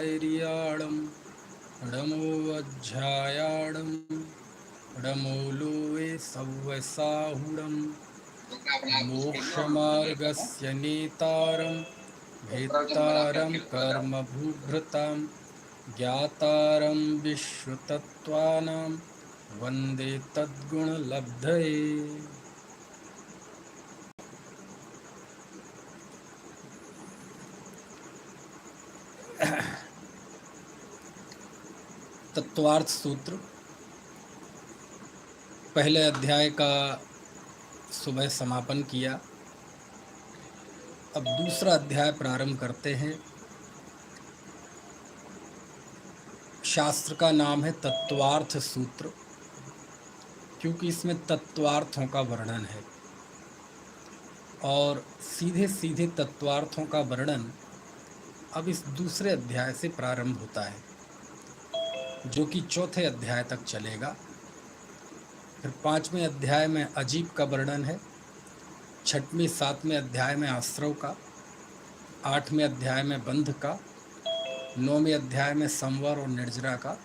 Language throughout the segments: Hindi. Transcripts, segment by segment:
ऐरियाणं णमोऽध्यायाणं णमोलोवे सव्वसाहुणं मोक्षमार्गस्य नेतारं भेत्तारं कर्मभूभृतां ज्ञातारं विश्वतत्त्वानां वन्दे तद्गुणलब्धये। तत्वार्थ सूत्र पहले अध्याय का सुबह समापन किया। अब दूसरा अध्याय प्रारंभ करते हैं। शास्त्र का नाम है तत्वार्थ सूत्र, क्योंकि इसमें तत्वार्थों का वर्णन है और सीधे सीधे तत्वार्थों का वर्णन अब इस दूसरे अध्याय से प्रारंभ होता है, जो कि चौथे अध्याय तक चलेगा। फिर पांचवें अध्याय में अजीब का वर्णन है, छठवें सातवें अध्याय में आश्रव का, आठवें अध्याय में बंध का, नौवें अध्याय में संवर और निर्जरा का,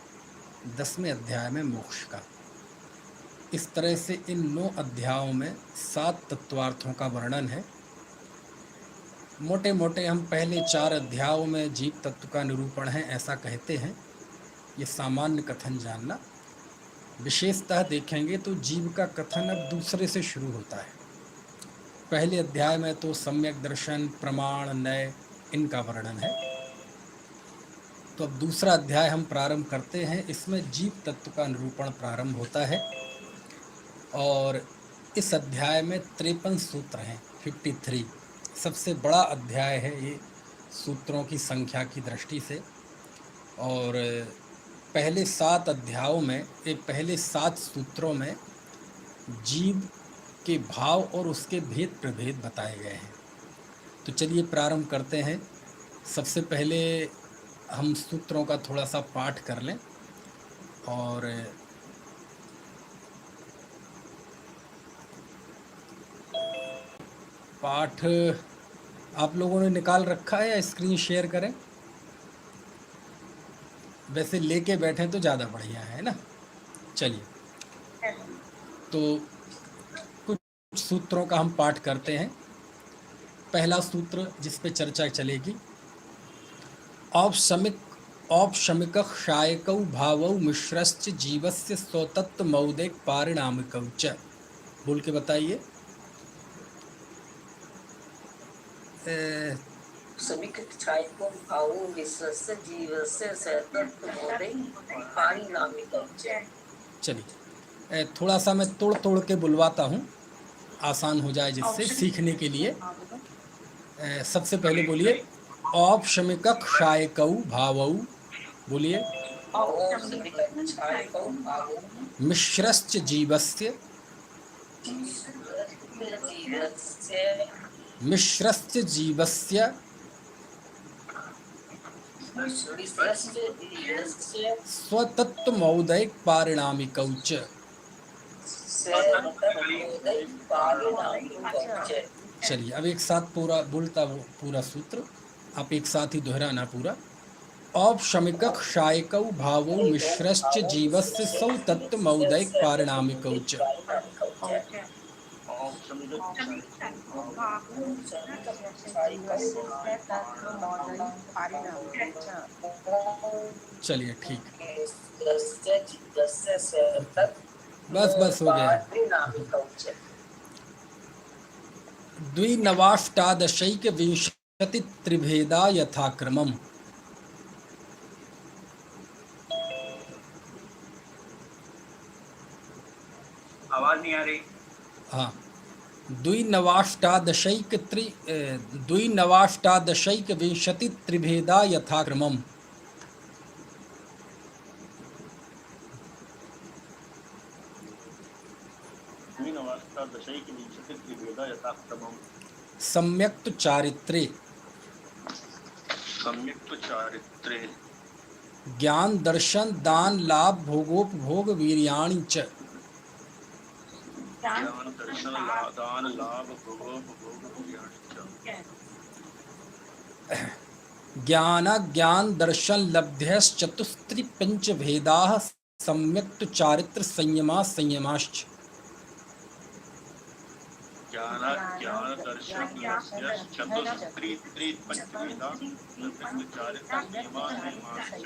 10वें अध्याय में मोक्ष का। इस तरह से इन 9 अध्यायों में 7 तत्वार्थों का वर्णन है। मोटे मोटे हम पहले 4 अध्यायों में जीव तत्व का निरूपण है ऐसा कहते हैं। ये सामान्य कथन जानना। विशेषतः देखेंगे तो जीव का कथन अब दूसरे से शुरू होता है। पहले अध्याय में तो सम्यक दर्शन, प्रमाण, नय इनका वर्णन है। तो अब दूसरा अध्याय हम प्रारंभ करते हैं। इसमें जीव तत्व का निरूपण प्रारंभ होता है और इस अध्याय में 53 सूत्र हैं, 53। सबसे बड़ा अध्याय है ये सूत्रों की संख्या की दृष्टि से। और पहले 7 अध्यायों में, पहले 7 सूत्रों में जीव के भाव और उसके भेद प्रभेद बताए गए हैं। तो चलिए प्रारंभ करते हैं। सबसे पहले हम सूत्रों का थोड़ा सा पाठ कर लें और पाठ आप लोगों ने निकाल रखा है या स्क्रीन शेयर करें? वैसे लेके बैठे तो ज़्यादा बढ़िया है ना। चलिए, तो कुछ सूत्रों का हम पाठ करते हैं। पहला सूत्र जिस पे चर्चा चलेगी, औपशमिक क्षायकौ भावौ मिश्रश्च जीवस्य स्वतत्व मौदिक पारिणामिकौ च। बोल के बताइए। चलिए, थोड़ा सा मैं तोड़ तोड़ के बुलवाता हूँ, आसान हो जाए जिससे सीखने के लिए। सबसे पहले बोलिए औपशमिक क्षायकौ भावौ। बोलिए मिश्रश्च जीवस्य, मिश्रश्च जीवस्य स्वतत्व मौदिक पारिणामिकौ च। चलिए, अब एक साथ पूरा बोलता पूरा सूत्र आप एक साथ ही दोहराना पूरा। औपशमिक क्षायकौ भावौ मिश्रश्च जीवस्य स्वतत्व मौदिक पारिणामिकौ च। चलिए ठीक, बस हो गया। द्विनवाष्टादशैक विंशति त्रिभेदा यथाक्रमम्। आवाज नहीं आ रही। हाँ, द्विनवाष्टादशैक विंशति त्रिभेदा यथाक्रमम्। सम्यक् चारित्रे, ज्ञान दर्शन दान लाभ भोगोपभोग वीर्याणि च। ज्ञान ज्ञान दर्शन लब्ध्यश्चतुस्त्रि पंच भेदाः सम्यक् तु चारित्र संयमा संयमाश्च। ज्ञान ज्ञान दर्शन यश चतुस्त्री त्रि पंचवेदा चारित्र संयमा संयमाश्च।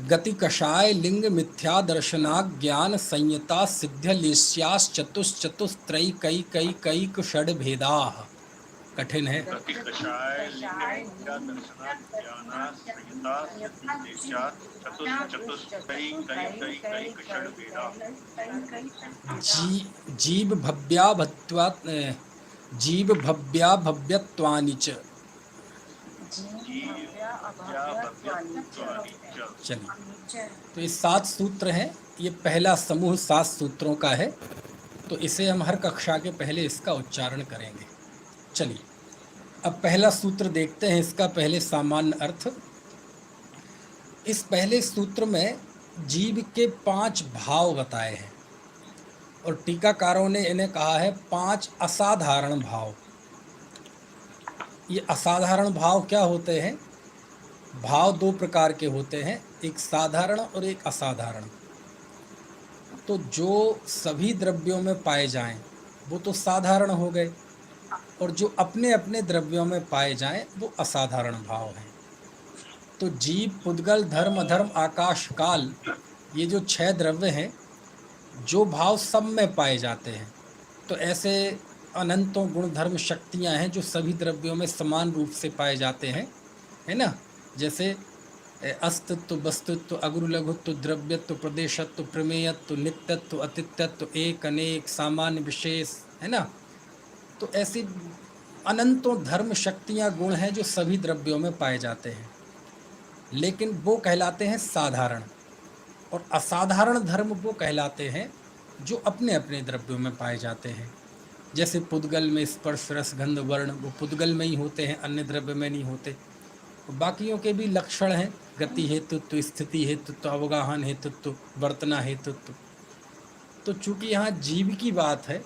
गति कषाय लिंग मिथ्या दर्शना ज्ञान संयता सिद्ध्यलेस्याश्चतुश्चतुस्त्रयी कई कई कई षड भेदाः। कठिन है। गति कषाय लिंग मिथ्या दर्शना ज्ञान संयता सिद्ध्यलेस्याश्चतुश्चतुस्त्रयी कई कई कई षड भेदाः। जीव भव्याभव्यत्वानि च। चलिए, तो ये 7 सूत्र हैं। ये पहला समूह 7 सूत्रों का है, तो इसे हम हर कक्षा के पहले इसका उच्चारण करेंगे। चलिए, अब पहला सूत्र देखते हैं, इसका पहले सामान्य अर्थ। इस पहले सूत्र में जीव के 5 भाव बताए हैं और टीकाकारों ने इन्हें कहा है 5 असाधारण भाव। ये असाधारण भाव क्या होते हैं? भाव 2 प्रकार के होते हैं, एक साधारण और एक असाधारण। तो जो सभी द्रव्यों में पाए जाएं वो तो साधारण हो गए, और जो अपने अपने द्रव्यों में पाए जाएं वो असाधारण भाव हैं। तो जीव, पुद्गल, धर्म, अधर्म, आकाश, काल, ये जो 6 द्रव्य हैं, जो भाव सब में पाए जाते हैं, तो ऐसे अनंतों गुण धर्म शक्तियाँ हैं जो सभी द्रव्यों में समान रूप से पाए जाते हैं, है ना। जैसे अस्तित्व, वस्तुत्व, अगुरु लघुत्व, द्रव्यत्व, प्रदेशत्व, प्रमेयत्व, नित्यत्व, अतित्यत्व, एक अनेक, सामान्य विशेष, है ना। तो ऐसी अनंतों धर्म शक्तियाँ गुण हैं जो सभी द्रव्यों में पाए जाते हैं, लेकिन वो कहलाते हैं साधारण। और असाधारण धर्म वो कहलाते हैं जो अपने अपने द्रव्यों में पाए जाते हैं। जैसे पुद्गल में स्पर्श, रस, गंध, वर्ण, वो पुद्गल में ही होते हैं, अन्य द्रव्य में नहीं होते। बाकियों के भी लक्षण हैं, गति हेतुत्व, स्थिति हेतुत्व, अवगाहन हेतुत्व, वर्तना हेतुत्व। तो चूंकि यहाँ जीव की बात है,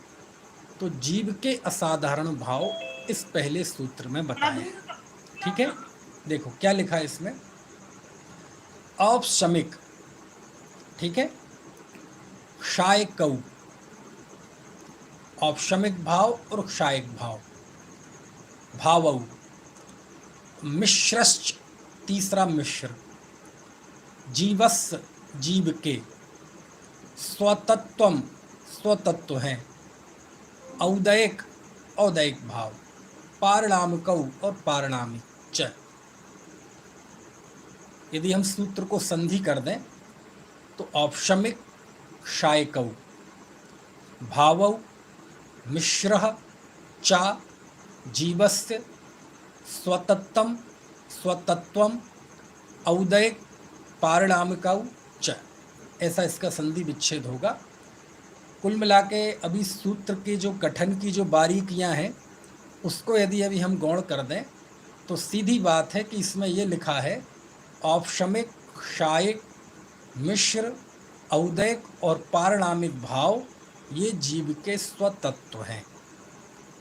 तो जीव के असाधारण भाव इस पहले सूत्र में बताए हैं। ठीक है, देखो क्या लिखा है इसमें। औपशमिक, ठीक है, क्षायक कऊ, औपशमिक भाव और क्षायक भाव, भावौ, मिश्रश्च, तीसरा मिश्र, जीवस्य, जीव के, स्वतत्वम, स्वतत्व हैं, औदैक, औदैक भाव, पारिणामिकौ और पारिणामिक च। यदि हम सूत्र को संधि कर दें तो औपशमिक क्षायकौ, भावौ, मिश्रः चा, जीवस्य, स्वतत्वम, स्वतत्वम, औदैक, पारिणामिकौ च। ऐसा इसका संधि विच्छेद होगा। कुल मिला के अभी सूत्र के जो गठन की जो बारीकियां हैं उसको यदि अभी हम गौण कर दें तो सीधी बात है कि इसमें ये लिखा है औपशमिक, क्षायक, मिश्र, औदैक और पारिणामिक भाव ये जीव के स्वतत्व हैं।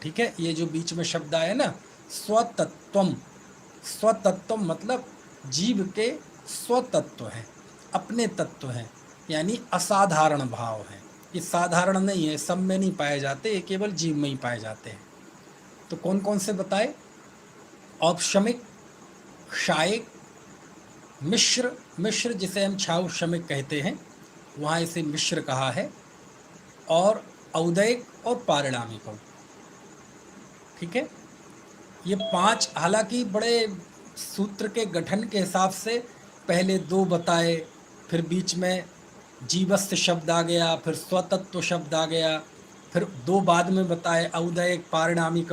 ठीक है, ये जो बीच में शब्द आया ना स्वतत्वम, स्वतत्वम मतलब जीव के स्वतत्व हैं, अपने तत्व हैं, यानी असाधारण भाव हैं। ये साधारण नहीं है, सब में नहीं पाए जाते, ये केवल जीव में ही पाए जाते हैं। तो कौन कौन से बताए? औपशमिक, क्षायक, मिश्र, मिश्र जिसे हम क्षाउशमिक कहते हैं, वहाँ इसे मिश्र कहा है, और औदैक और पारिणामिक। ठीक है, ये 5 हालांकि बड़े सूत्र के गठन के हिसाब से पहले 2 बताए, फिर बीच में जीवस्य शब्द आ गया, फिर स्वतत्व शब्द आ गया, फिर 2 बाद में बताए औदैक, पारिणामिक।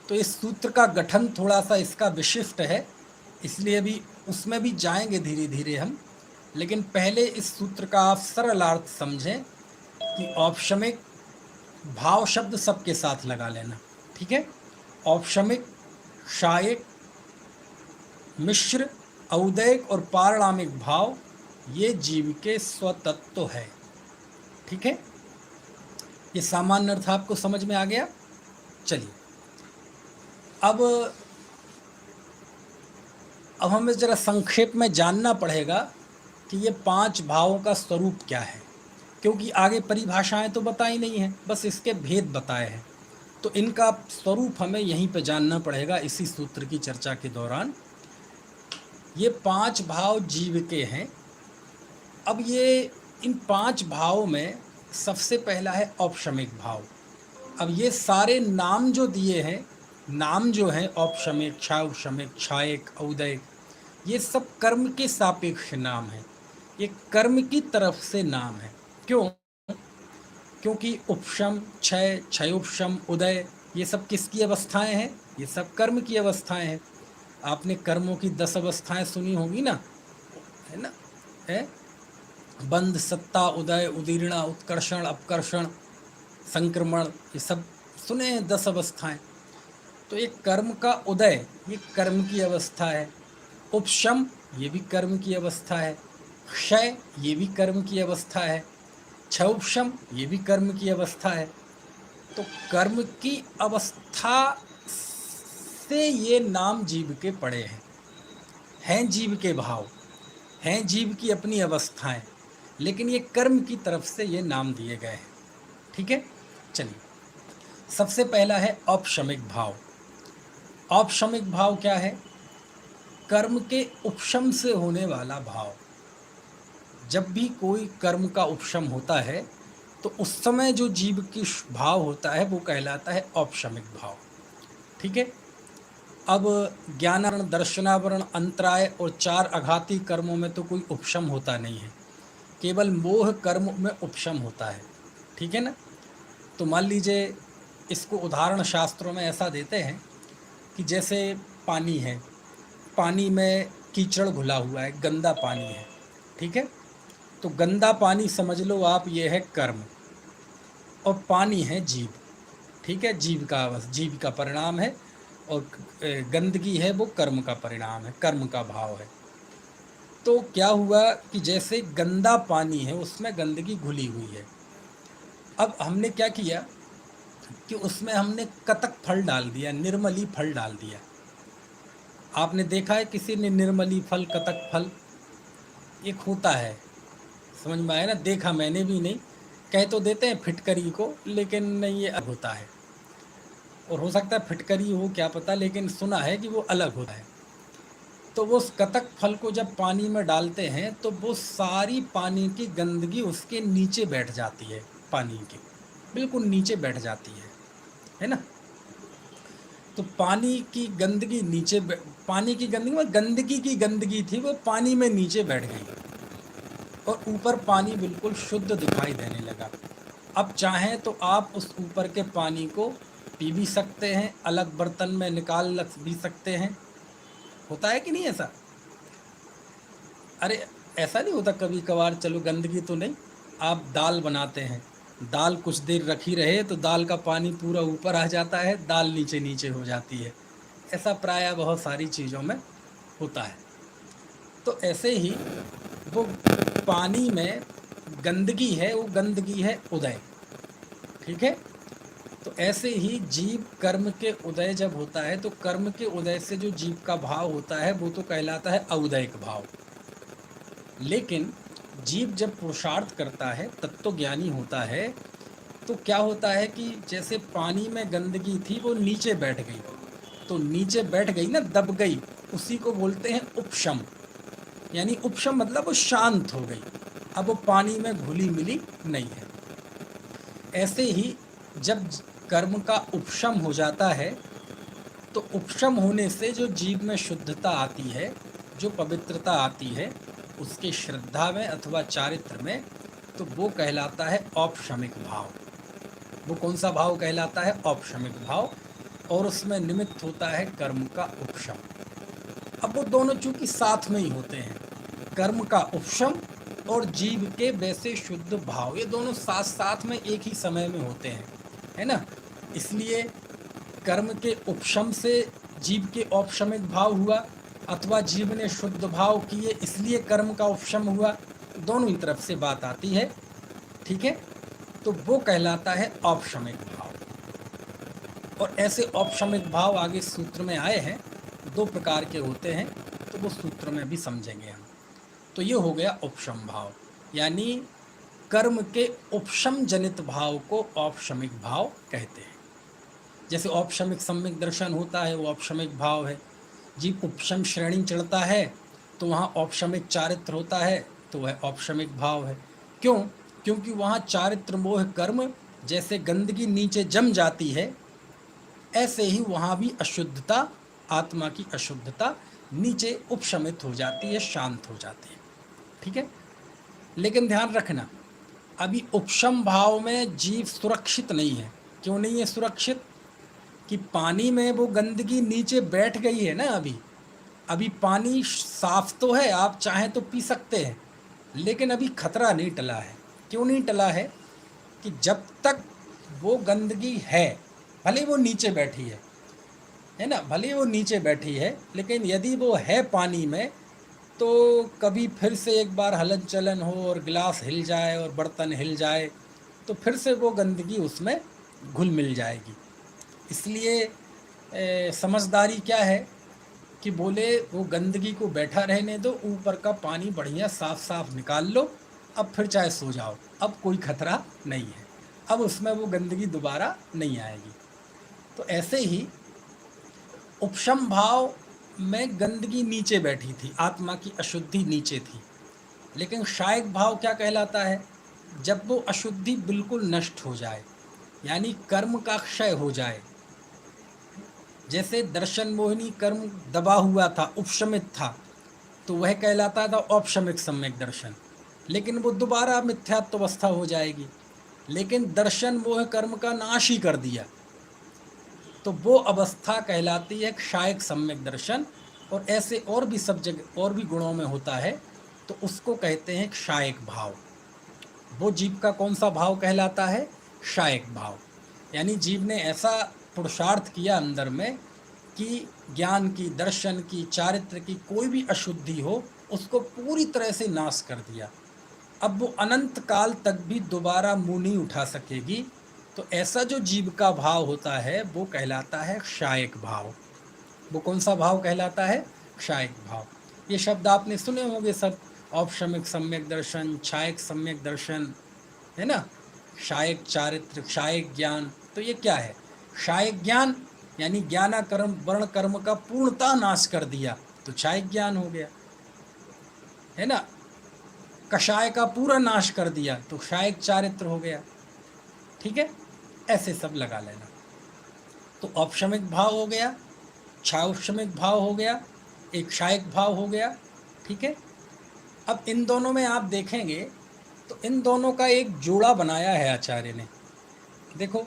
तो इस सूत्र का गठन थोड़ा सा इसका विशिष्ट है, इसलिए भी उसमें भी जाएंगे धीरे धीरे हम। लेकिन पहले इस सूत्र का आप सरल अर्थ समझें कि औपशमिक, भाव शब्द सबके साथ लगा लेना। ठीक है, औपशमिक, क्षायक, मिश्र, औदैक और पारिणामिक भाव ये जीव के स्वतत्व है। ठीक है, ये सामान्य अर्थ आपको समझ में आ गया। चलिए, अब अब हमें ज़रा संक्षेप में जानना पड़ेगा कि ये 5 भावों का स्वरूप क्या है, क्योंकि आगे परिभाषाएं तो बताई नहीं हैं, बस इसके भेद बताए हैं। तो इनका स्वरूप हमें यहीं पे जानना पड़ेगा इसी सूत्र की चर्चा के दौरान। ये 5 भाव जीव के हैं। अब ये इन 5 भावों में सबसे पहला है औपशमिक भाव। अब ये सारे नाम जो दिए हैं, नाम जो हैं औपशमिक, क्षाउपशमिक, क्षायक, औदयिक, ये सब कर्म के सापेक्ष नाम हैं। ये कर्म की तरफ से नाम है। क्यों? क्योंकि उपशम, क्षय, क्षयोपशम, उदय, ये सब किसकी अवस्थाएं हैं? ये सब कर्म की अवस्थाएं हैं। आपने कर्मों की 10 अवस्थाएं सुनी होंगी ना, है ना? है बंध, सत्ता, उदय, उदीर्णा, उत्कर्षण, अपकर्षण, संक्रमण, ये सब सुने हैं 10 अवस्थाएं। तो ये कर्म का उदय, ये कर्म की अवस्था है। उपशम, ये भी कर्म की अवस्था है। क्षय, ये भी कर्म की अवस्था है। क्षयोपशम, ये भी कर्म की अवस्था है। तो कर्म की अवस्था से ये नाम जीव के पड़े हैं जीव के भाव, हैं जीव की अपनी अवस्थाएं, लेकिन ये कर्म की तरफ से ये नाम दिए गए हैं। ठीक है, चलिए सबसे पहला है औपशमिक भाव। औपशमिक भाव क्या है? कर्म के उपशम से होने वाला भाव। जब भी कोई कर्म का उपशम होता है तो उस समय जो जीव की भाव होता है वो कहलाता है औपशमिक भाव। ठीक है। अब ज्ञानावरण, दर्शनावरण, अंतराय और 4 आघाती कर्मों में तो कोई उपशम होता नहीं है, केवल मोह कर्म में उपशम होता है। ठीक है ना? तो मान लीजिए, इसको उदाहरण शास्त्रों में ऐसा देते हैं कि जैसे पानी है, पानी में कीचड़ घुला हुआ है, गंदा पानी है। ठीक है, तो गंदा पानी समझ लो आप, ये है कर्म, और पानी है जीव। ठीक है, जीव का परिणाम है, और गंदगी है वो कर्म का परिणाम है, कर्म का भाव है। तो क्या हुआ कि जैसे गंदा पानी है उसमें गंदगी घुली हुई है। अब हमने क्या किया कि उसमें हमने कतक फल डाल दिया, निर्मली फल डाल दिया। आपने देखा है किसी ने निर्मली फल, कतक फल? एक होता है, समझ में आया ना? देखा मैंने भी नहीं, कह तो देते हैं फिटकरी को, लेकिन नहीं, ये अलग होता है। और हो सकता है फिटकरी हो, क्या पता, लेकिन सुना है कि वो अलग होता है। तो वो कतक फल को जब पानी में डालते हैं तो वो सारी पानी की गंदगी उसके नीचे बैठ जाती है, पानी के बिल्कुल नीचे बैठ जाती है ना? तो पानी की गंदगी नीचे, पानी की गंदगी में गंदगी की गंदगी थी, वो पानी में नीचे बैठ गई और ऊपर पानी बिल्कुल शुद्ध दिखाई देने लगा। अब चाहें तो आप उस ऊपर के पानी को पी भी सकते हैं, अलग बर्तन में निकाल भी सकते हैं। होता है कि नहीं ऐसा? अरे ऐसा नहीं होता कभी कभार? चलो गंदगी तो नहीं, आप दाल बनाते हैं, दाल कुछ देर रखी रहे तो दाल का पानी पूरा ऊपर आ जाता है, दाल नीचे नीचे हो जाती है। ऐसा प्रायः बहुत सारी चीज़ों में होता है। तो ऐसे ही वो पानी में गंदगी है, वो गंदगी है उदय। ठीक है, तो ऐसे ही जीव कर्म के उदय जब होता है तो कर्म के उदय से जो जीव का भाव होता है वो तो कहलाता है औदयिक भाव। लेकिन जीव जब पुरुषार्थ करता है, तत्वज्ञानी होता है, तो क्या होता है कि जैसे पानी में गंदगी थी वो नीचे बैठ गई, तो नीचे बैठ गई ना, दब गई, उसी को बोलते हैं उपशम। यानी उपशम मतलब वो शांत हो गई, अब वो पानी में घुली मिली नहीं है। ऐसे ही जब कर्म का उपशम हो जाता है तो उपशम होने से जो जीव में शुद्धता आती है, जो पवित्रता आती है उसके श्रद्धा में अथवा चारित्र में, तो वो कहलाता है औपशमिक भाव। वो कौन सा भाव कहलाता है? औपशमिक भाव। और उसमें निमित्त होता है कर्म का उपशम। अब वो दोनों चूंकि साथ में ही होते हैं, कर्म का उपशम और जीव के वैसे शुद्ध भाव, ये दोनों साथ साथ में एक ही समय में होते हैं, है ना? इसलिए कर्म के उपशम से जीव के औपशमिक भाव हुआ, अथवा जीव ने शुद्ध भाव किए इसलिए कर्म का उपशम हुआ, दोनों ही तरफ से बात आती है। ठीक है, तो वो कहलाता है औपशमिक भाव। और ऐसे औपशमिक भाव आगे सूत्र में आए हैं, 2 प्रकार के होते हैं। तो वो सूत्र में भी समझेंगे हम। तो ये हो गया उपशम भाव, यानी कर्म के उपशम जनित भाव को औपशमिक भाव कहते हैं। जैसे औपशमिक सम्यक दर्शन होता है वो औपशमिक भाव है। जीव उपशम श्रेणी चढ़ता है तो वहाँ औपशमिक चारित्र होता है तो वह औपशमिक भाव है। क्यों? क्योंकि वहाँ चारित्र मोह कर्म जैसे गंदगी नीचे जम जाती है, ऐसे ही वहाँ भी अशुद्धता, आत्मा की अशुद्धता नीचे उपशमित हो जाती है, शांत हो जाती है। ठीक है, लेकिन ध्यान रखना, अभी उपशम भाव में जीव सुरक्षित नहीं है। क्यों नहीं है सुरक्षित? कि पानी में वो गंदगी नीचे बैठ गई है ना। अभी पानी साफ तो है, आप चाहें तो पी सकते हैं, लेकिन अभी खतरा नहीं टला है। क्यों नहीं टला है? कि जब तक वो गंदगी है, भले वो नीचे बैठी है ना, भले वो नीचे बैठी है, लेकिन यदि वो है पानी में तो कभी फिर से एक बार हलन चलन हो और गिलास हिल जाए और बर्तन हिल जाए तो फिर से वो गंदगी उसमें घुल मिल जाएगी। इसलिए समझदारी क्या है कि बोले वो गंदगी को बैठा रहने दो, ऊपर का पानी बढ़िया साफ साफ निकाल लो, अब फिर चाहे सो जाओ, अब कोई खतरा नहीं है, अब उसमें वो गंदगी दोबारा नहीं आएगी। तो ऐसे ही उपशम भाव में गंदगी नीचे बैठी थी, आत्मा की अशुद्धि नीचे थी। लेकिन शायक भाव क्या कहलाता है? जब वो अशुद्धि बिल्कुल नष्ट हो जाए, यानी कर्म का क्षय हो जाए। जैसे दर्शन मोहिनी कर्म दबा हुआ था, उपशमित था, तो वह कहलाता था औपशमिक सम्यक दर्शन, लेकिन वो दोबारा मिथ्यात्व अवस्था हो जाएगी। लेकिन दर्शन मोह कर्म का नाश ही कर दिया तो वो अवस्था कहलाती है क्षायक सम्यक दर्शन। और ऐसे और भी सब जगह और भी गुणों में होता है, तो उसको कहते हैं क्षायक भाव। वो जीव का कौन सा भाव कहलाता है? क्षायक भाव। यानी जीव ने ऐसा पुरुषार्थ किया अंदर में कि ज्ञान की, दर्शन की, चारित्र की कोई भी अशुद्धि हो उसको पूरी तरह से नाश कर दिया। अब वो अनंत काल तक भी दोबारा मुंह नहीं उठा सकेगी। तो ऐसा जो जीव का भाव होता है वो कहलाता है क्षायक भाव। वो कौन सा भाव कहलाता है? क्षायक भाव। ये शब्द आपने सुने होंगे सब, औपशमिक सम्यक दर्शन, क्षायक सम्यक दर्शन, है ना, क्षायक चारित्र, क्षायक ज्ञान। तो ये क्या है? क्षायक ज्ञान यानी ज्ञानाकर्म वर्ण कर्म का पूर्णतः नाश कर दिया तो क्षायक ज्ञान हो गया, है ना। कषाय का पूरा नाश कर दिया तो क्षायक चारित्र हो गया। ठीक है, ऐसे सब लगा लेना। तो औपशमिक भाव हो गया, क्षाउपशमिक भाव हो गया, एक क्षायक भाव हो गया। ठीक है, अब इन दोनों में आप देखेंगे तो इन दोनों का एक जोड़ा बनाया है आचार्य ने। देखो,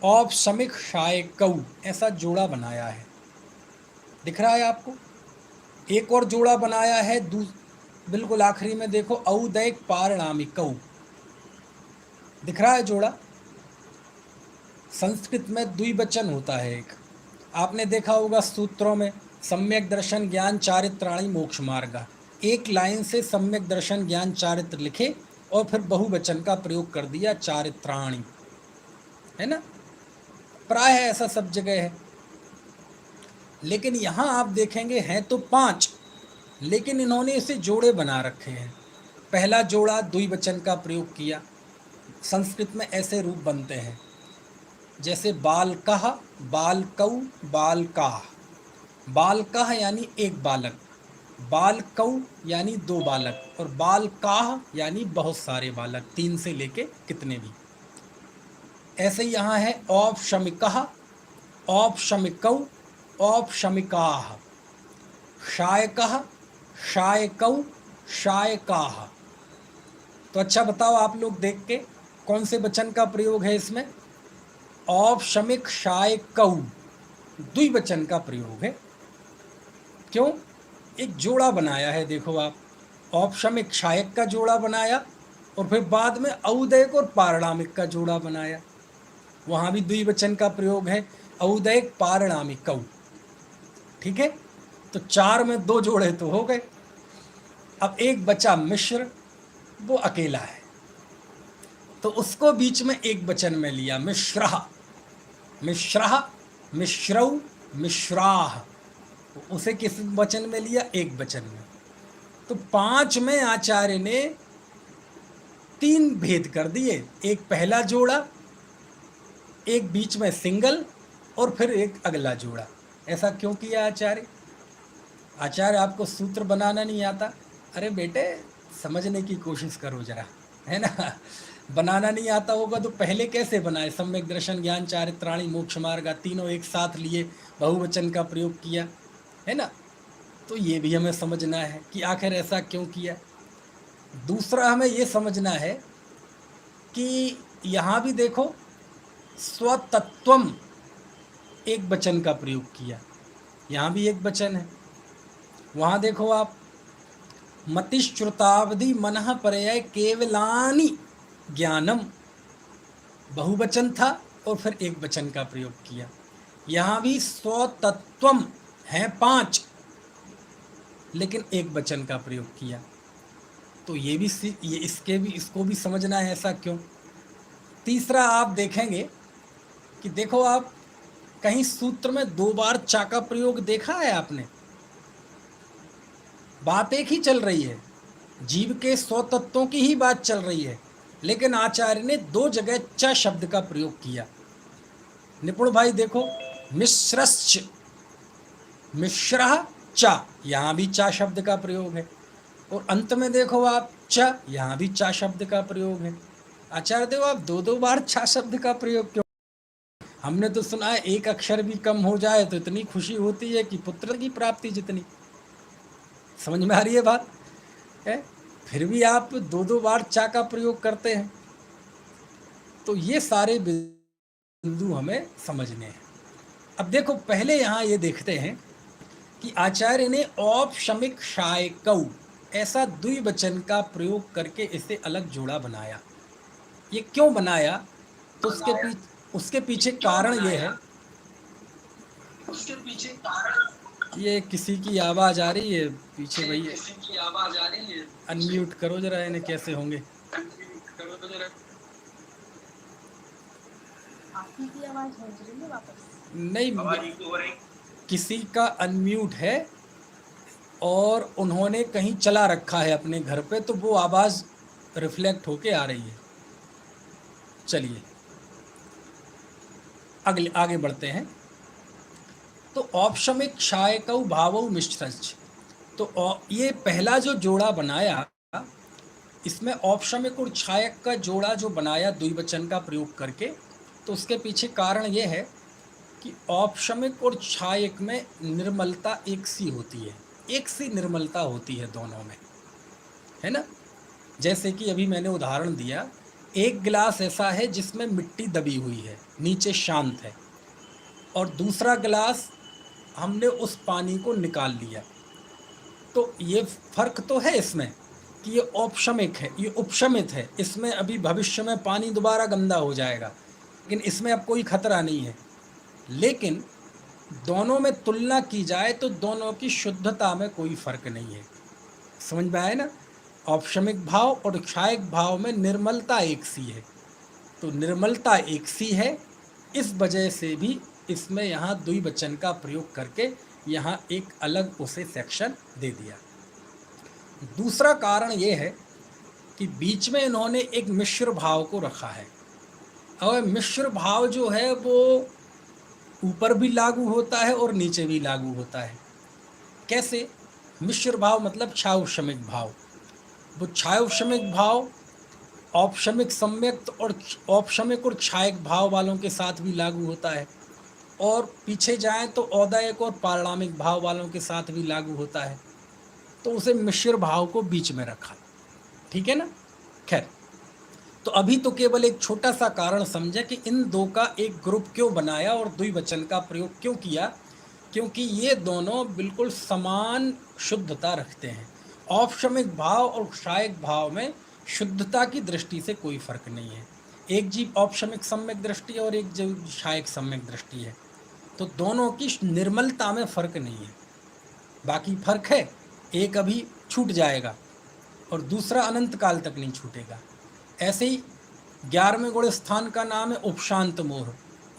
औपशमिक क्षायकौ ऐसा जोड़ा बनाया है, दिख रहा है आपको। एक और जोड़ा बनाया है बिल्कुल आखिरी में, देखो, औदैक पारिणामिकौ, दिख रहा है जोड़ा। संस्कृत में द्विवचन होता है एक, आपने देखा होगा सूत्रों में, सम्यक दर्शन ज्ञान चारित्राणि मोक्ष मार्ग। एक लाइन से सम्यक दर्शन ज्ञान चारित्र लिखे और फिर बहुवचन का प्रयोग कर दिया, चारित्राणि, है ना। प्राय ऐसा सब जगह है। लेकिन यहाँ आप देखेंगे हैं तो 5, लेकिन इन्होंने इसे जोड़े बना रखे हैं। पहला जोड़ा द्विवचन का प्रयोग किया। संस्कृत में ऐसे रूप बनते हैं जैसे बालकः, बालकौ, बालकाः। बालकः यानी एक बालक, बालकौ यानी 2 बालक, और बालकाः यानी बहुत सारे बालक, 3 से लेके कितने भी। ऐसे यहाँ है औपशमिकः, औपशमिकौ, औपशमिकाः, क्षायकः, क्षायकौ, क्षायकाः। तो अच्छा बताओ आप लोग देख के, कौन से वचन का प्रयोग है इसमें? औपशमिक क्षायकौ, द्विवचन का प्रयोग है। क्यों? एक जोड़ा बनाया है, देखो आप, औपशमिक क्षायक का जोड़ा बनाया और फिर बाद में औदैक और पारिणामिक का जोड़ा बनाया। वहाँ भी द्विवचन का प्रयोग है, औदैक पारिणामिकौ। ठीक है, तो 4 में 2 जोड़े तो हो गए। अब एक बचा मिश्र, वो अकेला है, तो उसको बीच में एक वचन में लिया, मिश्रः, मिश्रः, मिश्रौ, मिश्राः। उसे किस वचन में लिया? एक वचन में। तो 5 में आचार्य ने 3 भेद कर दिए, एक पहला जोड़ा, एक बीच में सिंगल और फिर एक अगला जोड़ा। ऐसा क्यों किया आचार्य? आचार्य आपको सूत्र बनाना नहीं आता? अरे बेटे समझने की कोशिश करो जरा, है ना। बनाना नहीं आता होगा तो पहले कैसे बनाए? सम्यक दर्शन, ज्ञान, चारित्राणी, मोक्ष मार्ग, तीनों एक साथ लिए, बहुवचन का प्रयोग किया, है ना। तो ये भी हमें समझना है कि आखिर ऐसा क्यों किया। दूसरा हमें ये समझना है कि यहाँ भी देखो स्वतत्वम एक वचन का प्रयोग किया, यहाँ भी एक वचन है। वहाँ देखो आप मतिश्रुतावधि मनः परय केवलानि ज्ञानम, बहुवचन था और फिर एक वचन का प्रयोग किया। यहाँ भी स्वतत्वम है 5 लेकिन एक वचन का प्रयोग किया। तो ये इसको भी समझना है ऐसा क्यों। तीसरा आप देखेंगे कि देखो आप कहीं सूत्र में 2 बार चा का प्रयोग देखा है आपने? बात एक ही चल रही है, जीव के 100 तत्वों की ही बात चल रही है, लेकिन आचार्य ने 2 जगह च शब्द का प्रयोग किया। निपुण भाई देखो, मिश्रश्च, मिश्रः च, यहाँ भी चा शब्द का प्रयोग है, और अंत में देखो आप च, यहाँ भी चा शब्द का प्रयोग है। आचार्य देव आप 2 बार चा शब्द का प्रयोग क्यों? हमने तो सुना है एक अक्षर भी कम हो जाए तो इतनी खुशी होती है कि पुत्र की प्राप्ति जितनी। समझ में आ रही है बात है? फिर भी आप 2 बार चा का प्रयोग करते हैं। तो ये सारे बिंदु हमें समझने हैं। अब देखो पहले यहाँ ये देखते हैं कि आचार्य ने औपशमिक शायकौ ऐसा द्विवचन का प्रयोग करके इसे अलग जोड़ा बनाया। ये क्यों बनाया? तो उसके पीछे कारण ये है। ये किसी की आवाज आ रही है पीछे भैया, अनम्यूट करो जरा, इन्हें कैसे होंगे? आपकी की आवाज है वापस? नहीं, किसी का अनम्यूट है और उन्होंने कहीं चला रखा है अपने घर पे, तो वो आवाज रिफ्लेक्ट होके आ रही है। चलिए आगे बढ़ते हैं। तो औपशमिक क्षायकौ भावौ मिश्रश्च, तो ये पहला जो जोड़ा बनाया इसमें औपशमिक और क्षायक का जोड़ा जो बनाया द्विवचन का प्रयोग करके, तो उसके पीछे कारण ये है कि औपशमिक और क्षायक में निर्मलता एक सी होती है, एक सी निर्मलता होती है दोनों में, है ना। जैसे कि अभी मैंने उदाहरण दिया, एक गिलास ऐसा है जिसमें मिट्टी दबी हुई है, नीचे शांत है, और दूसरा गिलास हमने उस पानी को निकाल लिया। तो ये फर्क तो है इसमें कि ये औपशमिक है, ये उपशमित है। इसमें अभी भविष्य में पानी दोबारा गंदा हो जाएगा, लेकिन इसमें अब कोई खतरा नहीं है। लेकिन दोनों में तुलना की जाए तो दोनों की शुद्धता में कोई फर्क नहीं है। समझ में आए ना? औपशमिक भाव और क्षायक भाव में निर्मलता एक सी है, तो निर्मलता एक सी है, इस वजह से भी इसमें यहाँ द्विवचन का प्रयोग करके यहाँ एक अलग उसे सेक्शन दे दिया। दूसरा कारण ये है कि बीच में इन्होंने एक मिश्र भाव को रखा है, और मिश्र भाव जो है वो ऊपर भी लागू होता है और नीचे भी लागू होता है। कैसे? मिश्र भाव मतलब क्षायौपशमिक भाव। वो क्षायौपशमिक भाव औपशमिक सम्यक्त और औपशमिक और क्षायक भाव वालों के साथ भी लागू होता है, और पीछे जाएं तो औदयक और पारिणामिक भाव वालों के साथ भी लागू होता है। तो उसे मिश्र भाव को बीच में रखा, ठीक है ना। खैर, तो अभी तो केवल एक छोटा सा कारण समझे कि इन 2 का एक ग्रुप क्यों बनाया और द्विवचन का प्रयोग क्यों किया, क्योंकि ये दोनों बिल्कुल समान शुद्धता रखते हैं। औपशमिक भाव और क्षायक भाव में शुद्धता की दृष्टि से कोई फर्क नहीं है। एक जीव औपशमिक सम्यक दृष्टि और एक जीव क्षायक सम्यक दृष्टि है, तो दोनों की निर्मलता में फर्क नहीं है। बाकी फर्क है, एक अभी छूट जाएगा और दूसरा अनंत काल तक नहीं छूटेगा। ऐसे ही 11वें गुण स्थान का नाम है उपशांत मोह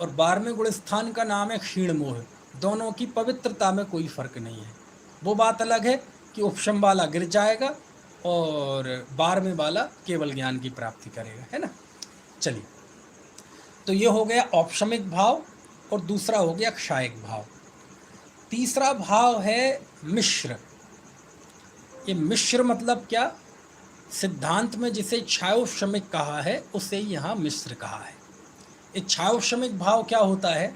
और 12वें गुण स्थान का नाम है क्षीण मोह। दोनों की पवित्रता में कोई फर्क नहीं है। वो बात अलग है कि उपशम वाला गिर जाएगा और 12वें वाला केवल ज्ञान की प्राप्ति करेगा, है ना। चलिए, तो ये हो गया औपशमिक भाव और दूसरा हो गया क्षायक भाव। तीसरा भाव है मिश्र। ये मिश्र मतलब क्या? सिद्धांत में जिसे छायोशमिक कहा है उसे यहाँ मिश्र कहा है। ये छायोशमिक भाव क्या होता है?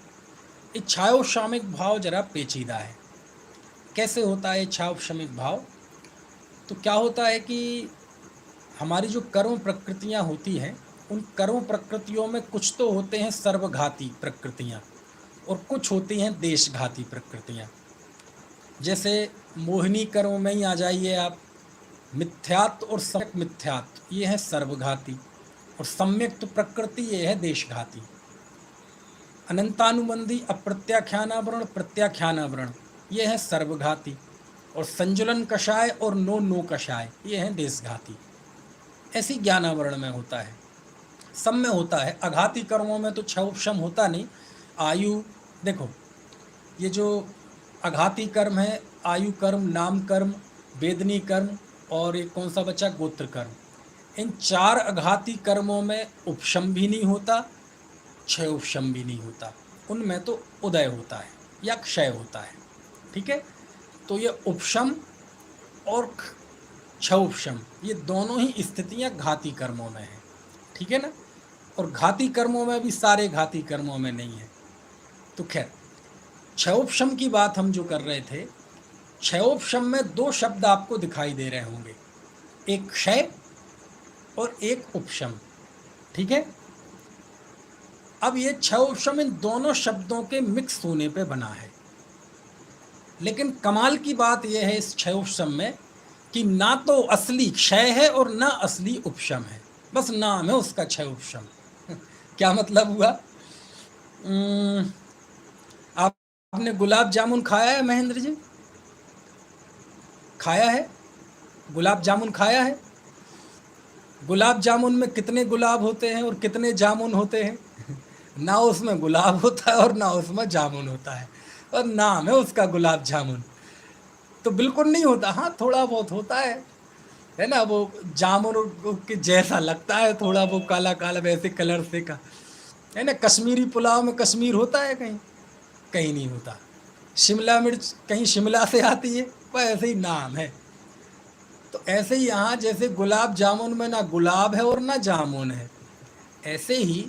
ये छायोशमिक भाव जरा पेचीदा है। कैसे होता है छायोशमिक भाव? तो क्या होता है कि हमारी जो कर्म प्रकृतियाँ होती हैं, उन कर्म प्रकृतियों में कुछ तो होते हैं सर्वघाती प्रकृतियाँ और कुछ होती हैं देशघाती प्रकृतियाँ। जैसे मोहिनी कर्म में ही आ जाइए आप, मिथ्यात्व और सम्यक मिथ्यात्व ये है सर्वघाती और सम्यक्त प्रकृति ये है देशघाती। अनंतानुबंधी अप्रत्याख्यानावरण प्रत्याख्यानावरण ये है सर्वघाती और संजुलन कषाय और नो कषाय ये है देशघाती। ऐसी ज्ञानावरण में होता है, सब में होता है। अघाती कर्मों में तो क्षम होता नहीं। आयु, देखो ये जो अघाती कर्म है, आयु कर्म, नाम कर्म, वेदनी कर्म और एक कौन सा बचा, गोत्र कर्म। इन 4 अघाती कर्मों में उपशम भी नहीं होता, क्षय उपशम भी नहीं होता। उनमें तो उदय होता है या क्षय होता है, ठीक है। तो ये उपशम और क्षय उपशम ये दोनों ही स्थितियां घाती कर्मों में हैं, ठीक है ना। और घाती कर्मों में भी सारे घाती कर्मों में नहीं है। तो खैर, क्षयोपशम की बात हम जो कर रहे थे, क्षयोपशम में 2 शब्द आपको दिखाई दे रहे होंगे, एक क्षय और एक उपशम, ठीक है। अब ये क्षयोपशम इन दोनों शब्दों के मिक्स होने पे बना है। लेकिन कमाल की बात यह है इस क्षयोपशम में कि ना तो असली क्षय है और ना असली उपशम है, बस नाम है उसका क्षयोपशम। क्या मतलब हुआ? आपने गुलाब जामुन खाया है महेंद्र जी? खाया है? गुलाब जामुन खाया है? गुलाब जामुन में कितने गुलाब होते हैं और कितने जामुन होते हैं? ना उसमें गुलाब होता है और ना उसमें जामुन होता है, और नाम है उसका गुलाब जामुन। तो बिल्कुल नहीं होता, हाँ थोड़ा बहुत होता है ना। वो जामुन के जैसा लगता है थोड़ा, वो काला काला वैसे कलर से का, है ना। कश्मीरी पुलाव में कश्मीर होता है कहीं? कहीं नहीं होता। शिमला मिर्च कहीं शिमला से आती है? वह ऐसे ही नाम है। तो ऐसे ही यहाँ जैसे गुलाब जामुन में ना गुलाब है और ना जामुन है, ऐसे ही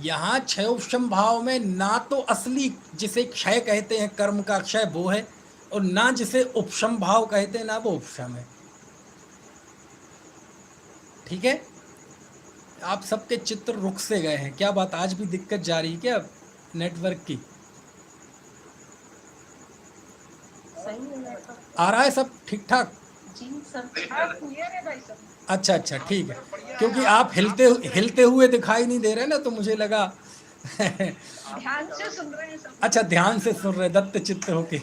यहाँ क्षयोपशम भाव में ना तो असली जिसे क्षय कहते हैं कर्म का क्षय वो है, और ना जिसे उपशम भाव कहते हैं ना वो उपशम है, ठीक है। आप सबके चित्र रुक से गए हैं, क्या बात? आज भी दिक्कत जा रही है क्या नेटवर्क की? आ रहा है सब ठीक ठाक? अच्छा अच्छा, ठीक है। क्योंकि आप हिलते हुए दिखाई नहीं दे रहे ना, तो मुझे लगा ध्यान से सुन रहे हैं सब। अच्छा, ध्यान से सुन रहे, दत्त चित्त होके।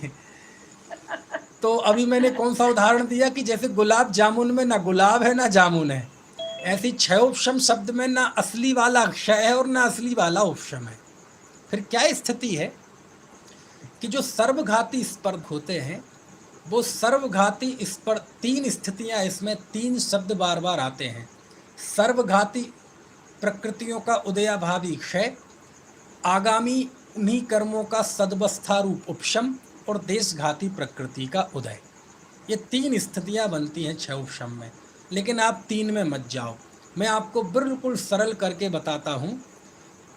तो अभी मैंने कौन सा उदाहरण दिया कि जैसे गुलाब जामुन में ना गुलाब है ना जामुन है, ऐसी क्षयोपशम शब्द में ना असली वाला क्षय है और ना असली वाला उपशम है। फिर क्या स्थिति है कि जो सर्वघाती स्पर्ध होते हैं वो सर्वघाती इस पर 3 स्थितियां, इसमें 3 शब्द बार बार आते हैं। सर्वघाती प्रकृतियों का उदयाभावी क्षय, आगामी उन्हीं कर्मों का सदवस्था रूप उपशम और देशघाती प्रकृति का उदय। ये 3 स्थितियां बनती हैं क्षयोपशम में। लेकिन आप 3 में मत जाओ, मैं आपको बिल्कुल सरल करके बताता हूँ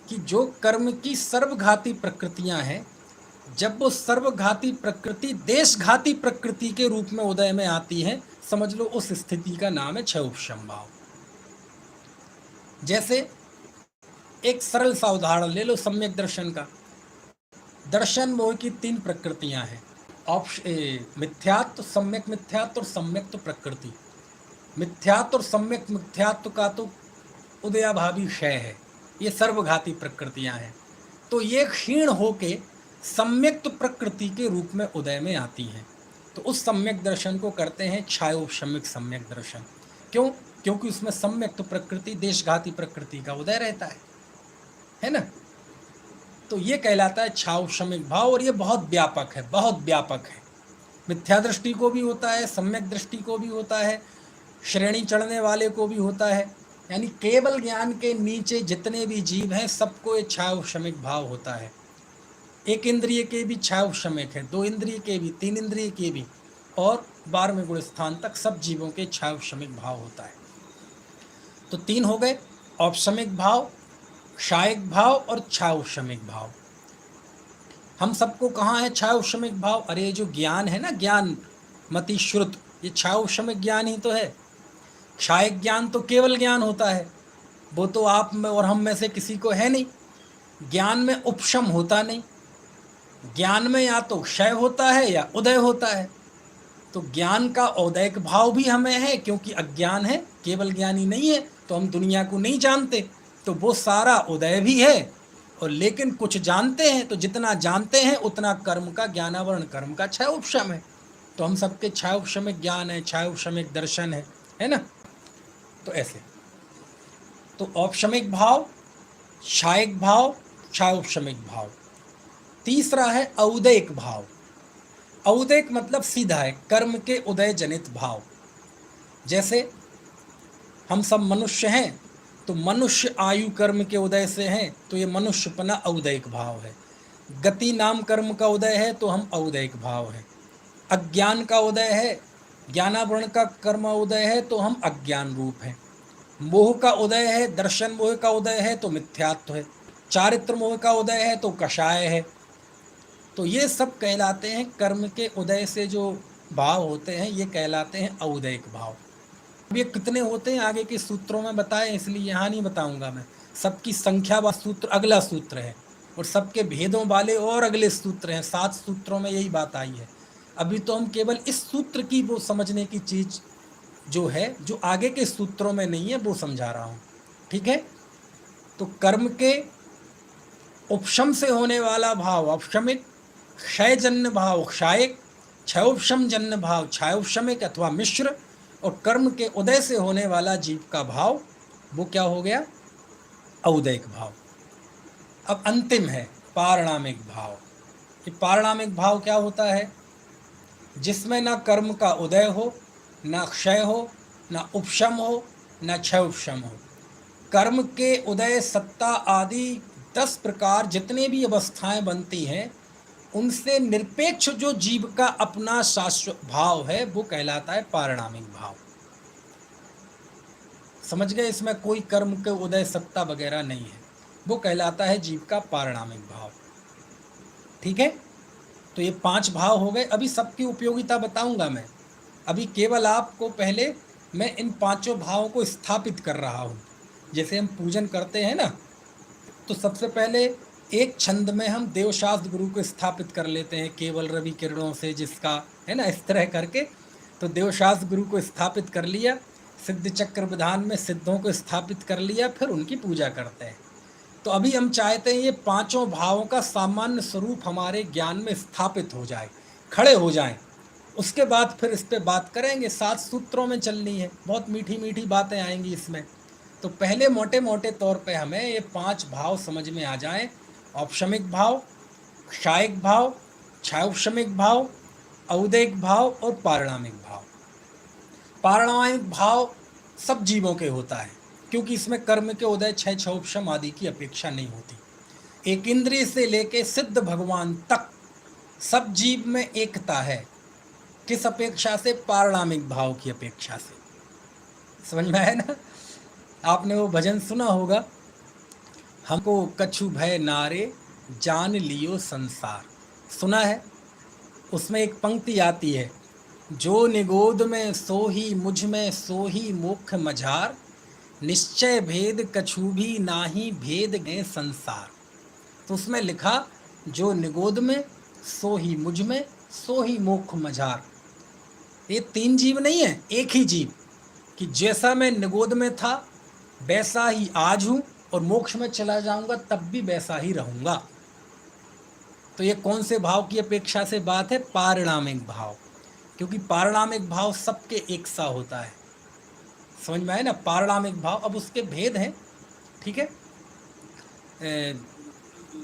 कि जो कर्म की सर्वघाती प्रकृतियां हैं, जब वो सर्वघाती प्रकृति देशघाती प्रकृति के रूप में उदय में आती है, समझ लो उस स्थिति का नाम है क्षयोपशम भाव। जैसे एक सरल सा उदाहरण ले लो सम्यक दर्शन का। दर्शन मोह की 3 प्रकृतियां हैं, मिथ्यात्व, सम्यक मिथ्यात्व और सम्यक्त प्रकृति। मिथ्यात्व और सम्यक मिथ्यात्व का तो उदयाभावी क्षय है, ये सर्वघाती प्रकृतियां हैं। तो ये क्षीण होके सम्यक्त प्रकृति के रूप में उदय में आती हैं। तो उस सम्यक दर्शन को करते हैं क्षयोपशमिक सम्यक दर्शन। क्यों? क्योंकि उसमें सम्यक्त प्रकृति देशघाती प्रकृति का उदय रहता है ना। तो ये कहलाता है छावशमिक भाव, और ये बहुत व्यापक है, बहुत व्यापक है। मिथ्या दृष्टि को भी होता है, सम्यक दृष्टि को भी होता है, श्रेणी चढ़ने वाले को भी होता है, यानी केवल ज्ञान के नीचे जितने भी जीव हैं सबको ये छावशमिक भाव होता है। एक इंद्रिय के भी छावशमिक है, दो इंद्रिय के भी, तीन इंद्रिय के भी, और 12वें गुण स्थान तक सब जीवों के छावशमिक भाव होता है। तो 3 हो गए, औपशमिक भाव, क्षायिक भाव और छावशमिक भाव। हम सबको कहाँ है छावशमिक भाव? अरे ये जो ज्ञान है ना, ज्ञान मति श्रुत, ये छावशमिक ज्ञान ही तो है। क्षायिक ज्ञान तो केवल ज्ञान होता है, वो तो आप में और हम में से किसी को है नहीं। ज्ञान में उपशम होता नहीं, ज्ञान में या तो क्षय होता है या उदय होता है। तो ज्ञान का औदैक भाव भी हमें है, क्योंकि अज्ञान है, केवल ज्ञानी नहीं है, तो हम दुनिया को नहीं जानते, तो वो सारा उदय भी है। और लेकिन कुछ जानते हैं, तो जितना जानते हैं उतना कर्म का, ज्ञानावरण कर्म का क्षय उपशम है। तो हम सबके क्षय उपशमिक ज्ञान है, क्षय उपशमिक दर्शन है ना। तो ऐसे तो औपशमिक भाव, क्षायिक भाव, क्षय उपशमिक भाव। तीसरा है औदैक भाव। औदैक मतलब सीधा है, कर्म के उदय जनित भाव। जैसे हम सब मनुष्य हैं, तो मनुष्य आयु कर्म के उदय से हैं, तो ये मनुष्यपना औदैक भाव है। गति नाम कर्म का उदय है, तो हम औदैक भाव है। अज्ञान का उदय है, ज्ञानावरण का कर्म उदय है, तो हम अज्ञान रूप हैं। मोह का उदय है, दर्शन मोह का उदय है, तो मिथ्यात्व है। चारित्र मोह का उदय है, तो कषाय है। तो ये सब कहलाते हैं कर्म के उदय से जो भाव होते हैं, ये कहलाते हैं औदैक भाव। अब ये कितने होते हैं आगे के सूत्रों में बताएं, इसलिए यहाँ नहीं बताऊंगा मैं। सबकी संख्या व सूत्र अगला सूत्र है, और सबके भेदों वाले और अगले सूत्र हैं। 7 सूत्रों में यही बात आई है। अभी तो हम केवल इस सूत्र की वो समझने की चीज़ जो है, जो आगे के सूत्रों में नहीं है, वो समझा रहा हूँ। ठीक है। तो कर्म के उपशम से होने वाला भाव औपशमिक, क्षयजन्य भाव क्षायिक, क्षयोपशम जन्य भाव क्षयोपशमिक अथवा मिश्र, और कर्म के उदय से होने वाला जीव का भाव वो क्या हो गया? औदैक भाव। अब अंतिम है पारणामिक भाव। ये पारणामिक भाव क्या होता है? जिसमें ना कर्म का उदय हो, ना क्षय हो, ना उपशम हो, ना क्षयोपशम हो। कर्म के उदय, सत्ता आदि 10 प्रकार जितने भी अवस्थाएं बनती हैं, उनसे निरपेक्ष जो जीव का अपना शाश्वत भाव है, वो कहलाता है पारणामिक भाव। समझ गए? इसमें कोई कर्म के उदय, सत्ता वगैरह नहीं है, वो कहलाता है जीव का पारणामिक भाव। ठीक है। तो ये 5 भाव हो गए। अभी सबकी उपयोगिता बताऊंगा मैं। अभी केवल आपको पहले मैं इन 5 भावों को स्थापित कर रहा हूँ। जैसे हम पूजन करते हैं ना, तो सबसे पहले एक छंद में हम देवशास्त्र गुरु को स्थापित कर लेते हैं, केवल रवि किरणों से जिसका, है ना, इस तरह करके। तो देवशास्त्र गुरु को स्थापित कर लिया, सिद्ध चक्र विधान में सिद्धों को स्थापित कर लिया, फिर उनकी पूजा करते हैं। तो अभी हम चाहते हैं ये 5 भावों का सामान्य स्वरूप हमारे ज्ञान में स्थापित हो जाए, खड़े हो जाएं। उसके बाद फिर इस पर बात करेंगे। 7 सूत्रों में चलनी है, बहुत मीठी मीठी बातें आएंगी इसमें। तो पहले मोटे मोटे तौर पे हमें ये 5 भाव समझ में आ जाएं। औपशमिक भाव, क्षायिक भाव, क्षयोपशमिक भाव, औदैक भाव और पारणामिक भाव। पारणामिक भाव सब जीवों के होता है, क्योंकि इसमें कर्म के उदय, क्षय, क्षयोपशम आदि की अपेक्षा नहीं होती। एक इंद्रिय से लेके सिद्ध भगवान तक सब जीव में एकता है। किस अपेक्षा से? पारणामिक भाव की अपेक्षा से। समझ में आया ना? आपने वो भजन सुना होगा, हमको कछु भय नारे जान लियो संसार। सुना है? उसमें एक पंक्ति आती है, जो निगोद में सो ही मुझ में सो ही मोक्ष मझार, निश्चय भेद कछु भी नाही भेद गए संसार। तो उसमें लिखा, जो निगोद में सो ही मुझ में सो ही मोक्ष मझार। ये 3 जीव नहीं है, एक ही जीव, कि जैसा मैं निगोद में था वैसा ही आज हूँ, और मोक्ष में चला जाऊंगा तब भी वैसा ही रहूंगा। तो ये कौन से भाव की अपेक्षा से बात है? पारणामिक भाव। क्योंकि पारणामिक भाव सबके एक सा होता है। समझ में आए ना? पारणामिक भाव। अब उसके भेद हैं। ठीक है।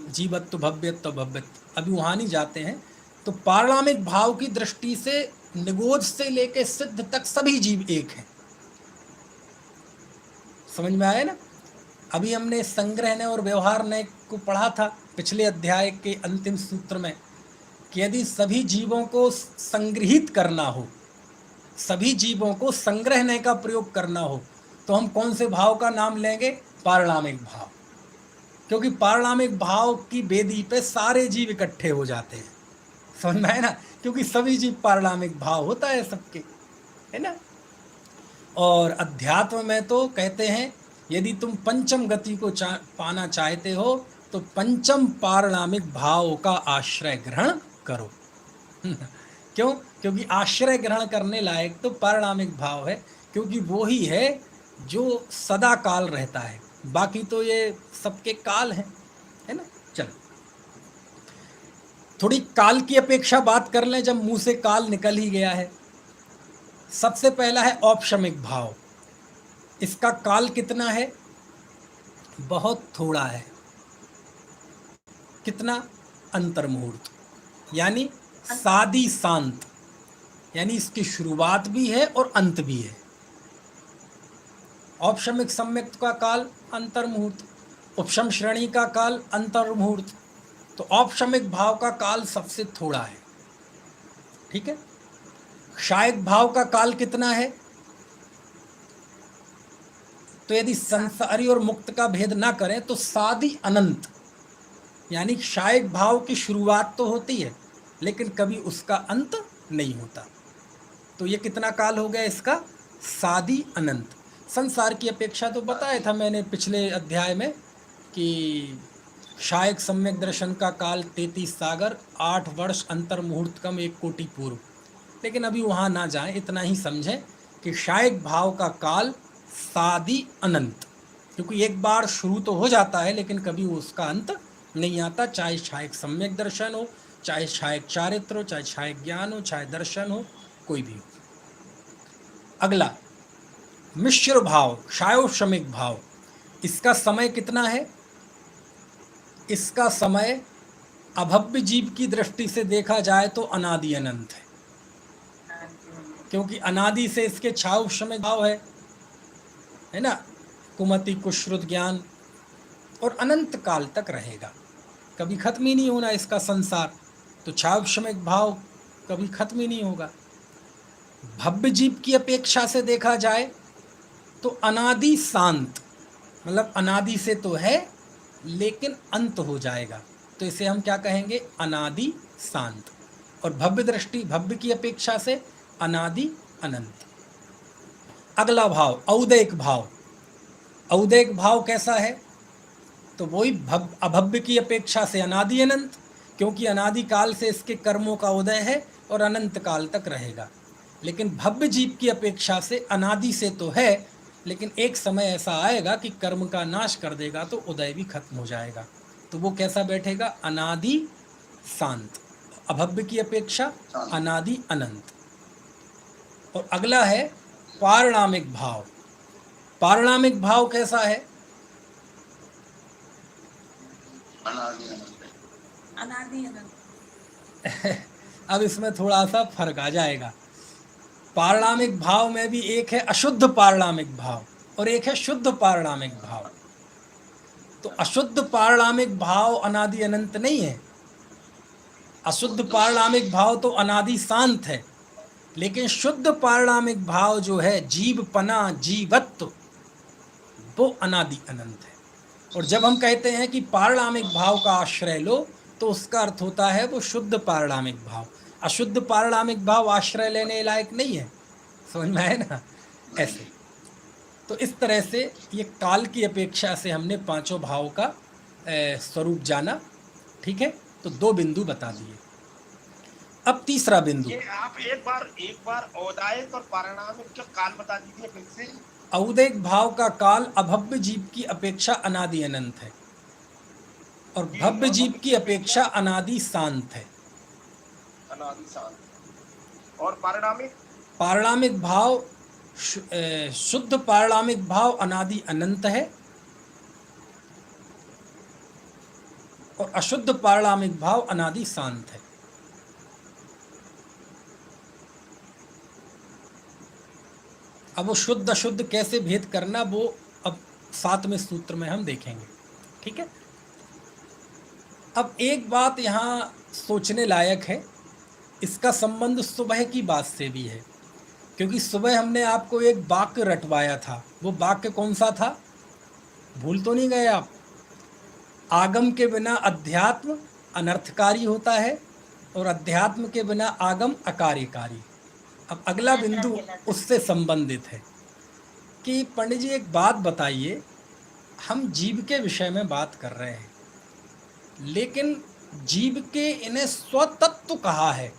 जीवत्व भव्यत्व भव्यत्व, अभी वहाँ नहीं जाते हैं। तो पारणामिक भाव की दृष्टि से निगोज से लेके सिद्ध तक सभी जीव एक हैं। समझ में आया ना? अभी हमने संग्रह नय और व्यवहार नय को पढ़ा था पिछले अध्याय के अंतिम सूत्र में कि यदि सभी जीवों को संग्रहित करना हो, सभी जीवों को संग्रह नय का प्रयोग करना हो, तो हम कौन से भाव का नाम लेंगे? पारणामिक भाव। क्योंकि पारणामिक भाव की वेदी पे सारे जीव इकट्ठे हो जाते हैं। समझ में आया ना? क्योंकि सभी जीव पारणामिक भाव होता है सबके, है ना? और अध्यात्म में तो कहते हैं यदि तुम पंचम गति को पाना चाहते हो तो पंचम पारणामिक भाव का आश्रय ग्रहण करो। क्यों? क्योंकि आश्रय ग्रहण करने लायक तो पारणामिक भाव है, क्योंकि वो ही है जो सदा काल रहता है। बाकी तो ये सबके काल हैं, है ना? चलो थोड़ी काल की अपेक्षा बात कर लें, जब मुंह से काल निकल ही गया है। सबसे पहला है औपशमिक भाव। इसका काल कितना है? बहुत थोड़ा है। कितना? अंतर्मुहूर्त, यानी सादी शांत, यानी इसकी शुरुआत भी है और अंत भी है। औपशमिक सम्यक्त का काल अंतर्मुहूर्त, उपशम श्रेणी का काल अंतर्मुहूर्त। तो औपशमिक भाव का काल सबसे थोड़ा है, ठीक है। क्षायक भाव का काल कितना है? तो यदि संसारी और मुक्त का भेद ना करें तो सादी अनंत, यानी क्षायक भाव की शुरुआत तो होती है लेकिन कभी उसका अंत नहीं होता। तो ये कितना काल हो गया इसका? सादी अनंत। संसार की अपेक्षा तो बताया था मैंने पिछले अध्याय में कि क्षायक सम्यक दर्शन का काल 33 सागर, 8 वर्ष अंतर्मुहूर्त कम 1 कोटि पूर्व। लेकिन अभी वहाँ ना जाएं, इतना ही समझें कि क्षायक भाव का काल सादी अनंत, क्योंकि एक बार शुरू तो हो जाता है लेकिन कभी उसका अंत नहीं आता, चाहे क्षायक सम्यक दर्शन हो, चाहे क्षायक चारित्र हो, चाहे क्षायक ज्ञान हो, चाहे दर्शन हो, कोई भी हो। अगला मिश्र भाव, क्षायोपशमिक भाव। इसका समय कितना है? इसका समय अभव्य जीव की दृष्टि से देखा जाए तो अनादि अनंत है, क्योंकि अनादि से इसके क्षायोपशमिक भाव है ना, कुमति कुश्रुत ज्ञान, और अनंत काल तक रहेगा, कभी खत्म ही नहीं होना इसका संसार। तो क्षायोपशमिक भाव कभी खत्म ही नहीं होगा। भव्य जीव की अपेक्षा से देखा जाए तो अनादि शांत, मतलब अनादि से तो है लेकिन अंत हो जाएगा, तो इसे हम क्या कहेंगे? अनादि शांत। और भव्य दृष्टि, भव्य की अपेक्षा से अनादि अनंत। अगला भाव औदैक भाव। औदैक भाव कैसा है? तो वही अभव्य की अपेक्षा से अनादि अनंत, क्योंकि अनादि काल से इसके कर्मों का उदय है और अनंत काल तक रहेगा। लेकिन भव्य जीव की अपेक्षा से अनादि से तो है लेकिन एक समय ऐसा आएगा कि कर्म का नाश कर देगा तो उदय भी खत्म हो जाएगा। तो वो कैसा बैठेगा? अनादि शांत, अभव्य की अपेक्षा अनादि अनंत। और अगला है पारणामिक भाव। पारणामिक भाव कैसा है? अनादि अनंत। अब इसमें थोड़ा सा फर्क आ जाएगा। पारणामिक भाव में भी एक है अशुद्ध पारणामिक भाव और एक है शुद्ध पारणामिक भाव। तो अशुद्ध पारणामिक भाव अनादि अनंत नहीं है। अशुद्ध पारणामिक भाव तो अनादि शांत है, लेकिन शुद्ध पारणामिक भाव जो है जीवपना, जीवत्व, वो अनादि अनंत है। और जब हम कहते हैं कि पारणामिक भाव का आश्रय लो तो उसका अर्थ होता है वो शुद्ध पारणामिक भाव। अशुद्ध पारणामिक भाव आश्रय लेने लायक नहीं है। समझ में आए ना? ऐसे तो इस तरह से ये काल की अपेक्षा से हमने पांचों भाव का स्वरूप जाना, ठीक है। तो 2 बिंदु बता दिए। अब तीसरा बिंदु, ये आप एक बार औदायक और पारणामिक का काल बता दीजिए फिर से। औदैक भाव का काल अभव्य जीव की अपेक्षा अनादि अनंत है और भव्य जीव की अपेक्षा अनादि शांत है। अनादि शांत। और पारणामिक? पारणामिक भाव शुद्ध पारणामिक भाव अनादि अनंत है और अशुद्ध पारणामिक भाव अनादि शांत है। अब वो शुद्ध अशुद्ध कैसे भेद करना वो अब 7वें सूत्र में हम देखेंगे, ठीक है। अब एक बात यहाँ सोचने लायक है, इसका संबंध सुबह की बात से भी है, क्योंकि सुबह हमने आपको एक वाक्य रटवाया था। वो वाक्य कौन सा था, भूल तो नहीं गए आप? आगम के बिना अध्यात्म अनर्थकारी होता है और अध्यात्म के बिना आगम अकार्यकारी। अब अगला बिंदु उससे संबंधित है कि पंडित जी एक बात बताइए, हम जीव के विषय में बात कर रहे हैं, लेकिन जीव के इन्हें स्वतत्व कहा है,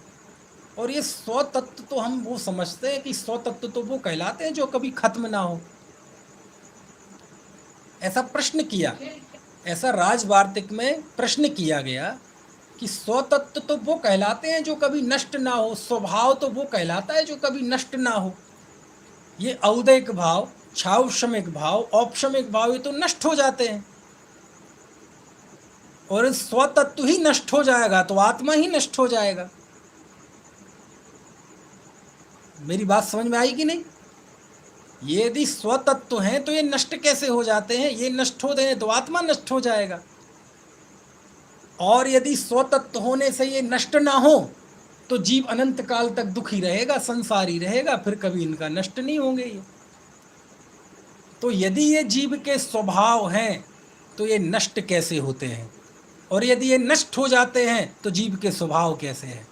और ये स्वतत्व तो हम वो समझते हैं कि स्वतत्व तो वो कहलाते हैं जो कभी खत्म ना हो। ऐसा प्रश्न किया, ऐसा राजवार्तिक में प्रश्न किया गया कि स्वतत्व तो वो कहलाते हैं जो कभी नष्ट ना हो, स्वभाव तो वो कहलाता है जो कभी नष्ट ना हो। ये औदैक भाव, क्षावशमिक भाव, औपशमिक भाव ये तो नष्ट हो जाते हैं, और स्वतत्व ही नष्ट हो जाएगा तो आत्मा ही नष्ट हो जाएगा। मेरी बात समझ में आई कि नहीं? ये यदि स्वतत्व हैं तो ये नष्ट कैसे हो जाते हैं? ये नष्ट हो गए तो आत्मा नष्ट हो जाएगा, और यदि स्वतत्व होने से ये नष्ट ना हो तो जीव अनंत काल तक दुखी रहेगा, संसारी रहेगा, फिर कभी इनका नष्ट नहीं होंगे ये। तो यदि ये जीव के स्वभाव हैं तो ये नष्ट कैसे होते हैं, और यदि ये नष्ट हो जाते हैं तो जीव के स्वभाव कैसे हैं?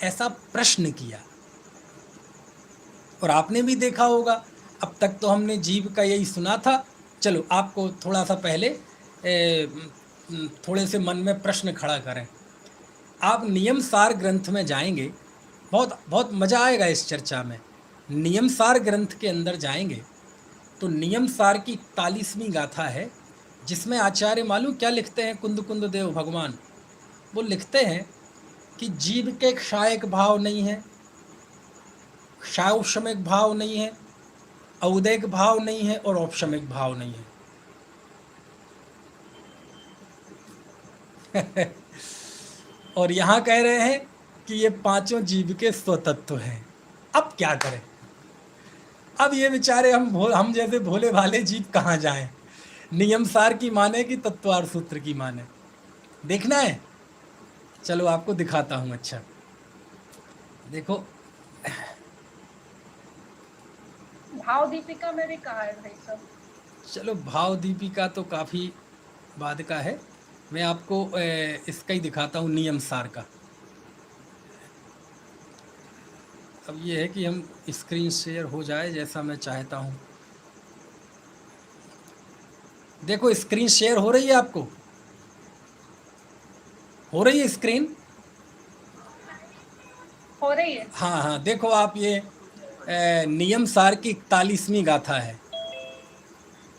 ऐसा प्रश्न किया। और आपने भी देखा होगा, अब तक तो हमने जीव का यही सुना था। चलो आपको थोड़ा सा पहले थोड़े से मन में प्रश्न खड़ा करें। आप नियम सार ग्रंथ में जाएंगे, बहुत मज़ा आएगा इस चर्चा में। नियम सार ग्रंथ के अंदर जाएंगे तो नियम सार की 41वीं गाथा है, जिसमें आचार्य मालूम क्या लिखते हैं? कुंद कुंद देव भगवान वो लिखते हैं कि जीव के क्षायक भाव नहीं है, क्षावशमिक भाव नहीं है, औदैक भाव नहीं है, और औपशमिक भाव नहीं है। और यहाँ कह रहे हैं कि ये पांचों जीव के स्वतत्व हैं। अब क्या करें? अब ये बेचारे हम जैसे भोले भाले जीव कहाँ जाएं? नियम सार की माने कि तत्वार सूत्र की माने, देखना है। चलो आपको दिखाता हूँ। अच्छा देखो, भाव दीपिका में भी कहा है भाई सब। चलो भाव दीपिका तो काफ़ी बाद का है, मैं आपको इसका ही दिखाता हूँ, नियम सार का। अब ये है कि हम स्क्रीन शेयर हो जाए जैसा मैं चाहता हूँ। देखो स्क्रीन शेयर हो रही है, आपको हो रही है स्क्रीन? हो रही है। हाँ हाँ, देखो आप, ये नियम सार की 41वीं गाथा है।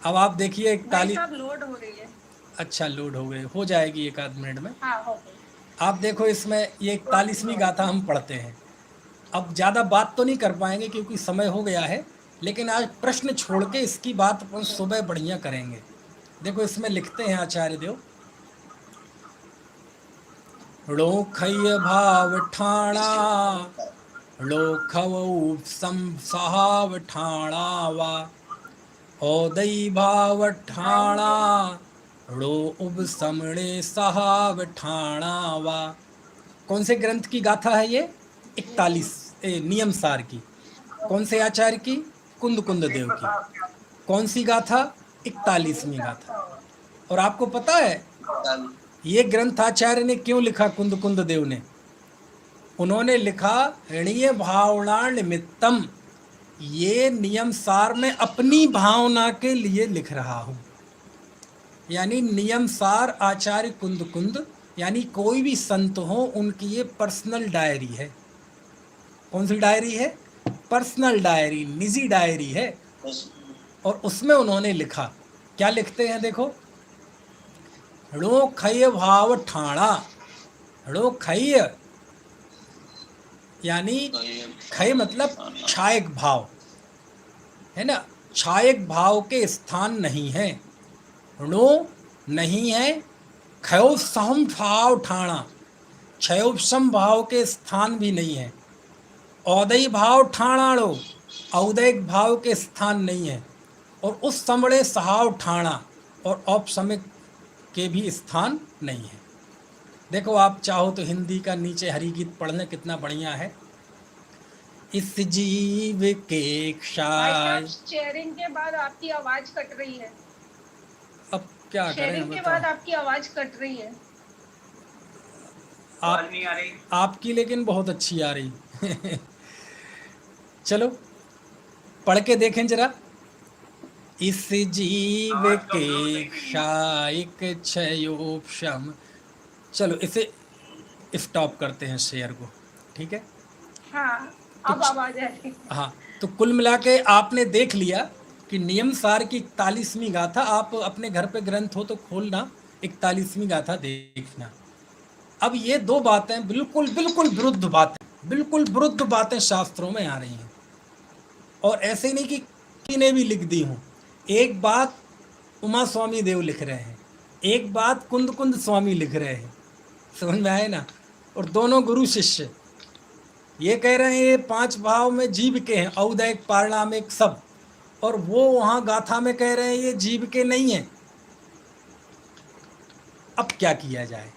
अब आप देखिए 41। लोड हो रही है। अच्छा लोड हो गई, हो जाएगी एक आध मिनट में। हाँ हो गई। आप देखो इसमें ये 41वीं गाथा हम पढ़ते हैं। अब ज़्यादा बात तो नहीं कर पाएंगे क्योंकि समय हो गया है, लेकिन आज प्रश्न छोड़ के इसकी बात अपन सुबह बढ़िया करेंगे। देखो इसमें लिखते हैं आचार्य देव, ळोखय भाव ठाणा ळोखव सहाव ठाणा वा औदई भाव ठाणा ळो उब समणे सहाव ठाणा वा। कौन से ग्रंथ की गाथा है ये? 41 नियम सार की। कौन से आचार्य की? कुंद कुंद देव की। कौन सी गाथा? 41वीं गाथा। और आपको पता है ये ग्रंथ आचार्य ने क्यों लिखा? कुंद कुंद देव ने, उन्होंने लिखा ऋणीय भावना निमित्तम, ये नियम सार में अपनी भावना के लिए लिख रहा हूँ। यानी नियम सार आचार्य कुंद कुंद, यानी कोई भी संत हो उनकी ये पर्सनल डायरी है। कौन सी डायरी है? पर्सनल डायरी, निजी डायरी है। और उसमें उन्होंने लिखा, क्या लिखते हैं देखो, ऋणो खय भाव ठाणा। ऋणो खय यानी खय मतलब क्षायक भाव है ना, क्षायक भाव के स्थान नहीं है। ऋणो नहीं है, क्षयोपसम भाव ठाणा, क्षयोपसम भाव के स्थान भी नहीं है। औदय भाव ठाणाड़ो, औदयिक भाव के स्थान नहीं है। और उस समड़े सहाव ठाणा, और औपसमिक के भी स्थान नहीं है। देखो आप चाहो तो हिंदी का नीचे हरि गीत पढ़ लें, कितना बढ़िया है। इस जीव के भाई क्षाय, साहब शेयरिंग के बाद आपकी आवाज कट रही है। अब क्या करें शेयरिंग के बाद आपकी आवाज कट रही है। आप नहीं आ रही आपकी, लेकिन बहुत अच्छी आ रही। चलो पढ़ के देखें जरा। इस जीव के क्षायिक क्षयोपशम। चलो इसे स्टॉप करते हैं शेयर को, ठीक है। हाँ अब आवाज आ रही है। हाँ, तो कुल मिला के आपने देख लिया कि नियम सार की 41वीं गाथा, आप अपने घर पे ग्रंथ हो तो खोलना, 41वीं गाथा देखना। अब ये दो बातें बिल्कुल बिल्कुल विरुद्ध बातें, बिल्कुल विरुद्ध बातें शास्त्रों में आ रही हैं। और ऐसे नहीं कि किसी ने भी लिख दी हूँ। एक बात उमा स्वामी देव लिख रहे हैं, एक बात कुंद कुंद स्वामी लिख रहे हैं, समझ में आए ना। और दोनों गुरु शिष्य ये कह रहे हैं ये 5 भाव में जीव के हैं, औदयिक पारिणामिक सब, और वो वहाँ गाथा में कह रहे हैं ये जीव के नहीं है। अब क्या किया जाए?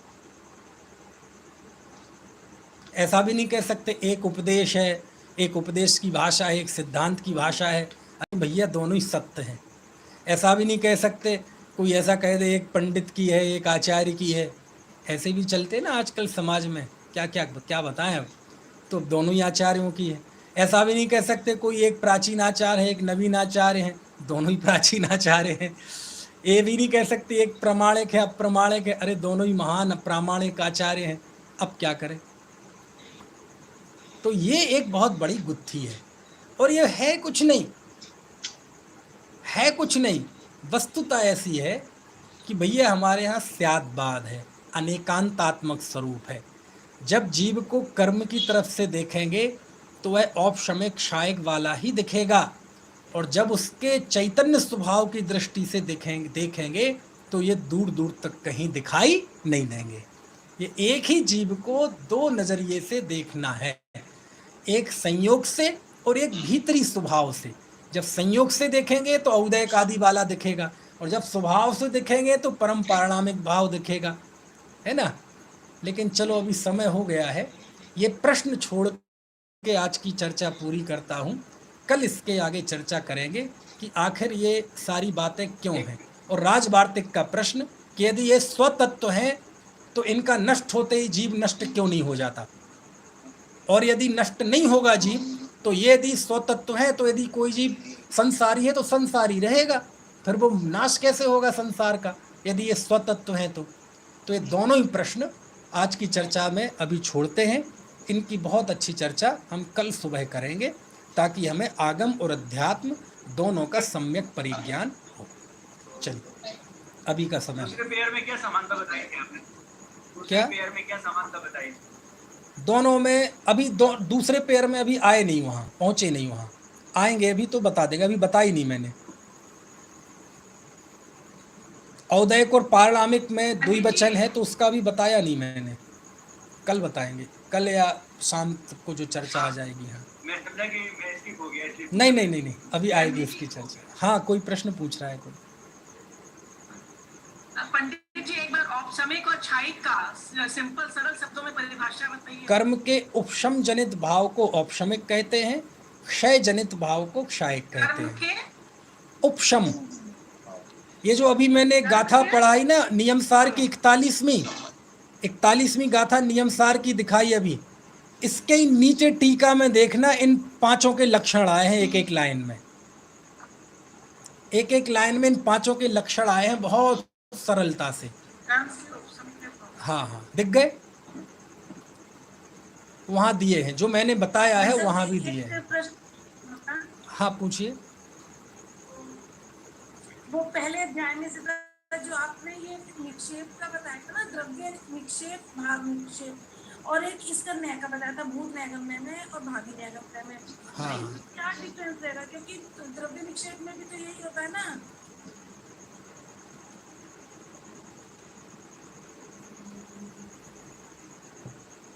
ऐसा भी नहीं कह सकते एक उपदेश है, एक उपदेश की भाषा है, एक सिद्धांत की भाषा है। अरे भैया दोनों ही सत्य हैं। ऐसा भी नहीं कह सकते कोई ऐसा कह दे एक पंडित की है एक आचार्य की है। ऐसे भी चलते ना आजकल समाज में, क्या क्या क्या बताएं अब, तो दोनों ही आचार्यों की है। ऐसा भी नहीं कह सकते कोई एक प्राचीन आचार्य है एक नवीन आचार्य है, दोनों ही प्राचीन आचार्य हैं। ये भी नहीं कह सकते एक प्रमाणिक है अप्रमाणिक है, अरे दोनों ही महान प्रामाणिक आचार्य हैं। अब क्या करें? तो ये एक बहुत बड़ी गुत्थी है। और ये है कुछ नहीं, है कुछ नहीं, वस्तुता ऐसी है कि भैया हमारे यहाँ स्यादवाद है, अनेकांतात्मक स्वरूप है। जब जीव को कर्म की तरफ से देखेंगे तो वह औपशमिक क्षायक वाला ही दिखेगा, और जब उसके चैतन्य स्वभाव की दृष्टि से देखेंगे तो ये दूर दूर तक कहीं दिखाई नहीं देंगे। ये एक ही जीव को दो नज़रिए से देखना है, एक संयोग से और एक भीतरी स्वभाव से। जब संयोग से देखेंगे तो औदयिक आदि वाला दिखेगा, और जब स्वभाव से देखेंगे तो परम पारिणामिक भाव दिखेगा, है ना। लेकिन चलो अभी समय हो गया है, ये प्रश्न छोड़ के आज की चर्चा पूरी करता हूँ। कल इसके आगे चर्चा करेंगे कि आखिर ये सारी बातें क्यों हैं। और राजवार्तिक का प्रश्न कि यदि ये स्वतत्व हैं तो इनका नष्ट होते ही जीव नष्ट क्यों नहीं हो जाता, और यदि नष्ट नहीं होगा जीव तो ये यदि स्वतत्व है तो यदि कोई जीव संसारी है तो संसारी रहेगा, फिर वो नाश कैसे होगा संसार का यदि ये स्वतत्व है तो ये दोनों ही प्रश्न आज की चर्चा में अभी छोड़ते हैं। इनकी बहुत अच्छी चर्चा हम कल सुबह करेंगे ताकि हमें आगम और अध्यात्म दोनों का सम्यक परिज्ञान हो। चलिए अभी का समय। दूसरे पेयर में क्या समानता बताई थी आपने? क्या पेयर में क्या समानता बताई? दोनों में अभी दूसरे पेयर में अभी आए नहीं, वहाँ पहुँचे नहीं, वहाँ आएंगे अभी तो बता देगा, अभी बताई नहीं मैंने। औदयिक और पारिणामिक में द्विवचन है तो उसका भी बताया नहीं मैंने, कल बताएंगे, कल या शाम को जो चर्चा आ जाएगी। हाँ मैं समझा कि मैं स्किप हो गया इसलिए। नहीं, अभी आएगी उसकी चर्चा। हाँ कोई प्रश्न पूछ रहा है कोई? पंडित जी एक बार औपसमिक और क्षायिक का सिंपल सरल शब्दों में परिभाषा बताइए। कर्म के उपशम जनित भाव को औपशमिक कहते हैं, क्षय जनित भाव को क्षायिक कहते हैं। उपशम, ये जो अभी मैंने गाथा पढ़ाई ना नियमसार की 41वीं गाथा नियमसार की दिखाई अभी, इसके ही नीचे टीका में देखना इन पांचों के लक्षण आए हैं, एक एक लाइन में, एक एक लाइन में इन पांचों के लक्षण आए हैं बहुत सरलता से। हाँ दिख गए, वहां दिए हैं जो मैंने बताया है, वहां भी दिए हैं। हाँ पूछिए। वो पहले अध्याय में से जो आपने ये निक्षेप का बताया था ना, द्रव्य निक्षेप भाग निक्षेप, और एक इसका न्याय का बताया था भूत न्यायगम्य में और भागी न्यायगम्य में। हाँ क्या डिफरेंस रहेगा? क्योंकि द्रव्य निक्षेप में भी तो यही होता है ना